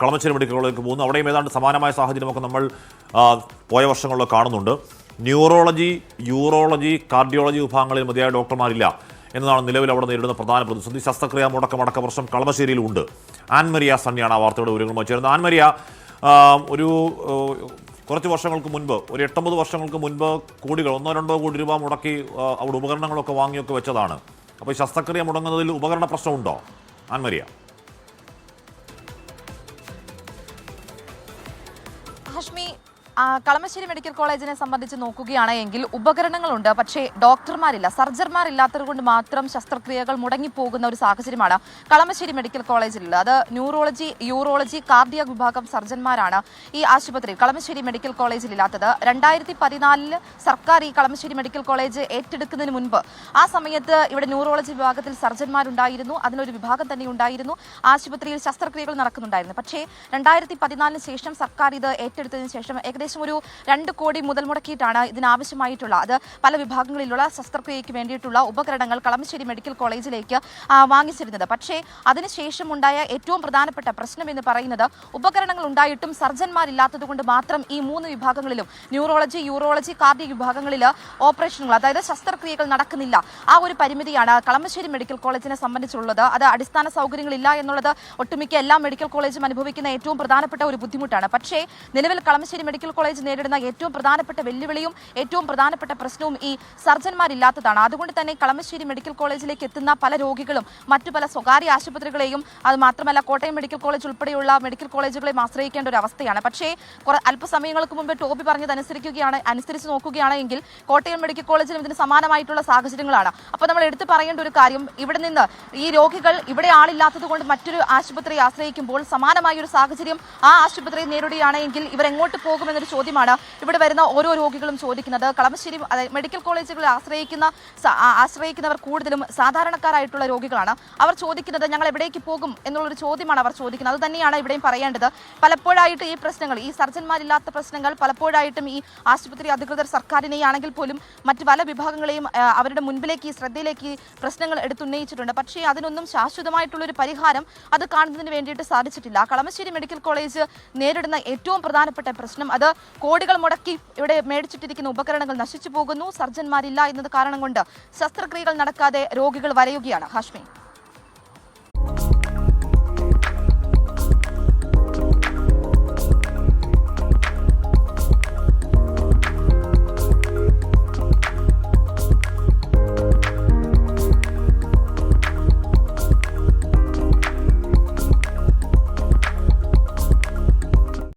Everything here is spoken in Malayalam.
കളമശ്ശേരി മെഡിക്കൽ കോളേജിലേക്ക് പോകുന്നു. അവിടെയും ഏതാണ്ട് സമാനമായ സാഹചര്യമൊക്കെ നമ്മൾ പോയ വർഷങ്ങളിലൊക്കെ കാണുന്നുണ്ട്. ന്യൂറോളജി, യൂറോളജി, കാർഡിയോളജി വിഭാഗങ്ങളിൽ മതിയായ ഡോക്ടർമാരില്ല എന്നതാണ് നിലവിൽ അവിടെ നേരിടുന്ന പ്രധാന പ്രതിസന്ധി. ശസ്ത്രക്രിയ മുടക്കമടക്ക പ്രശ്നം കളമശ്ശേരിയിലുണ്ട്. ആൻമരിയ സണ്ണിയാണ് ആ വാർത്തയുടെ വിവരങ്ങളുമായി ചേരുന്നത്. ആൻമരിയ, ഒരു കുറച്ച് വർഷങ്ങൾക്ക് മുൻപ്, ഒരു 8-9 വർഷങ്ങൾക്ക് മുൻപ് കോടികൾ, 1-2 കോടി രൂപ മുടക്കി അവിടെ ഉപകരണങ്ങളൊക്കെ വാങ്ങിയൊക്കെ വെച്ചതാണ്. അപ്പോൾ ഈ ശസ്ത്രക്രിയ മുടങ്ങുന്നതിൽ ഉപകരണ പ്രശ്നമുണ്ടോ ആൻമരിയ? ഹാഷ്മി, കളമശ്ശേരി മെഡിക്കൽ കോളേജിനെ സംബന്ധിച്ച് നോക്കുകയാണെങ്കിൽ ഉപകരണങ്ങളുണ്ട്, പക്ഷേ ഡോക്ടർമാരില്ല. സർജന്മാരില്ലാത്തത് കൊണ്ട് മാത്രം ശസ്ത്രക്രിയകൾ മുടങ്ങിപ്പോകുന്ന ഒരു സാഹചര്യമാണ് കളമശ്ശേരി മെഡിക്കൽ കോളേജിലുള്ളത്. അത് ന്യൂറോളജി, യൂറോളജി, കാർഡിയാക് വിഭാഗം സർജന്മാരാണ് ഈ ആശുപത്രി കളമശ്ശേരി മെഡിക്കൽ കോളേജിലില്ലാത്തത്. 2014 സർക്കാർ ഈ കളമശ്ശേരി മെഡിക്കൽ കോളേജ് ഏറ്റെടുക്കുന്നതിന് മുൻപ് ആ സമയത്ത് ഇവിടെ ന്യൂറോളജി വിഭാഗത്തിൽ സർജന്മാരുണ്ടായിരുന്നു. അതിനൊരു വിഭാഗം തന്നെ ഉണ്ടായിരുന്നു. ആശുപത്രിയിൽ ശസ്ത്രക്രിയകൾ നടക്കുന്നുണ്ടായിരുന്നു. പക്ഷേ 2014 ശേഷം സർക്കാർ ഇത് ഏറ്റെടുത്തതിന് ശേഷം ഏകദേശം ഒരു 2 കോടി മുതൽ മുടക്കിയിട്ടാണ് ഇതിനാവശ്യമായിട്ടുള്ള, അത് പല വിഭാഗങ്ങളിലുള്ള ശസ്ത്രക്രിയയ്ക്ക് വേണ്ടിയിട്ടുള്ള ഉപകരണങ്ങൾ കളമശ്ശേരി മെഡിക്കൽ കോളേജിലേക്ക് വാങ്ങിച്ചിരുന്നത്. പക്ഷേ അതിനുശേഷം ഉണ്ടായ ഏറ്റവും പ്രധാനപ്പെട്ട പ്രശ്നം എന്ന് പറയുന്നത് ഉപകരണങ്ങൾ ഉണ്ടായിട്ടും സർജന്മാരില്ലാത്തത് കൊണ്ട് മാത്രം ഈ 3 വിഭാഗങ്ങളിലും, ന്യൂറോളജി, യൂറോളജി, കാർഡിയക് വിഭാഗങ്ങളിൽ ഓപ്പറേഷനുകൾ, അതായത് ശസ്ത്രക്രിയകൾ നടക്കുന്നില്ല. ആ ഒരു പരിമിതിയാണ് കളമശ്ശേരി മെഡിക്കൽ കോളേജിനെ സംബന്ധിച്ചുള്ളത്. അത് അടിസ്ഥാന സൗകര്യങ്ങളില്ല എന്നുള്ളത് ഒട്ടുമിക്ക എല്ലാ മെഡിക്കൽ കോളേജും അനുഭവിക്കുന്ന ഏറ്റവും പ്രധാനപ്പെട്ട ഒരു ബുദ്ധിമുട്ടാണ്. പക്ഷേ നിലവിൽ കളമശ്ശേരി മെഡിക്കൽ കോളേജ് നേരിടുന്ന ഏറ്റവും പ്രധാനപ്പെട്ട വെല്ലുവിളിയും ഏറ്റവും പ്രധാനപ്പെട്ട പ്രശ്നവും ഈ സർജന്മാരില്ലാത്തതാണ്. അതുകൊണ്ട് തന്നെ കളമശ്ശേരി മെഡിക്കൽ കോളേജിലേക്ക് എത്തുന്ന പല രോഗികളും മറ്റു പല സ്വകാര്യ ആശുപത്രികളെയും, അത് മാത്രമല്ല കോട്ടയം മെഡിക്കൽ കോളേജ് ഉൾപ്പെടെയുള്ള മെഡിക്കൽ കോളേജുകളെയും ആശ്രയിക്കേണ്ട ഒരു അവസ്ഥയാണ്. പക്ഷേ അല്പസമയങ്ങൾക്ക് മുമ്പ് ടോബി പറഞ്ഞത് അനുസരിച്ച് നോക്കുകയാണെങ്കിൽ കോട്ടയം മെഡിക്കൽ കോളേജിലും ഇതിന് സമാനമായിട്ടുള്ള സാഹചര്യങ്ങളാണ്. അപ്പോൾ നമ്മൾ എടുത്തു പറയേണ്ട ഒരു കാര്യം, ഇവിടെ നിന്ന് ഈ രോഗികൾ ഇവിടെ ആളില്ലാത്തത് കൊണ്ട് മറ്റൊരു ആശുപത്രിയെ ആശ്രയിക്കുമ്പോൾ സമാനമായ ഒരു സാഹചര്യം ആ ആശുപത്രിയെ നേരിടുകയാണെങ്കിൽ ഇവരെങ്ങോട്ട് പോകുമെന്നൊരു ചോദ്യമാണ് ഇവിടെ വരുന്ന ഓരോ രോഗികളും ചോദിക്കുന്നത്. കളമശ്ശേരി മെഡിക്കൽ കോളേജുകളെ ആശ്രയിക്കുന്നവർ കൂടുതലും സാധാരണക്കാരായിട്ടുള്ള രോഗികളാണ്. അവർ ചോദിക്കുന്നത് ഞങ്ങൾ എവിടേക്ക് പോകും എന്നുള്ളൊരു ചോദ്യമാണ് അവർ ചോദിക്കുന്നത്. അത് തന്നെയാണ് ഇവിടെയും പറയേണ്ടത്. പലപ്പോഴായിട്ട് ഈ പ്രശ്നങ്ങൾ, ഈ സർജന്മാരില്ലാത്ത പ്രശ്നങ്ങൾ പലപ്പോഴായിട്ടും ഈ ആശുപത്രി അധികൃതർ സർക്കാരിനെയാണെങ്കിൽ പോലും മറ്റ് പല വിഭാഗങ്ങളെയും അവരുടെ മുൻപിലേക്ക്, ശ്രദ്ധയിലേക്ക് പ്രശ്നങ്ങൾ എടുത്തുന്നയിച്ചിട്ടുണ്ട്. പക്ഷേ അതിനൊന്നും ശാശ്വതമായിട്ടുള്ളൊരു പരിഹാരം അത് കാണുന്നതിന് വേണ്ടിയിട്ട് സാധിച്ചിട്ടില്ല. കളമശ്ശേരി മെഡിക്കൽ കോളേജ് നേരിടുന്ന ഏറ്റവും പ്രധാനപ്പെട്ട പ്രശ്നം, അത് കോടികൾ മുടക്കി ഇവിടെ മേടിച്ചിട്ടിരിക്കുന്ന ഉപകരണങ്ങൾ നശിച്ചു പോകുന്നു. സർജന്മാരില്ല എന്നത് കാരണം കൊണ്ട് ശസ്ത്രക്രിയകൾ നടക്കാതെ രോഗികൾ വലയുകയാണ്. ഹാഷ്മി.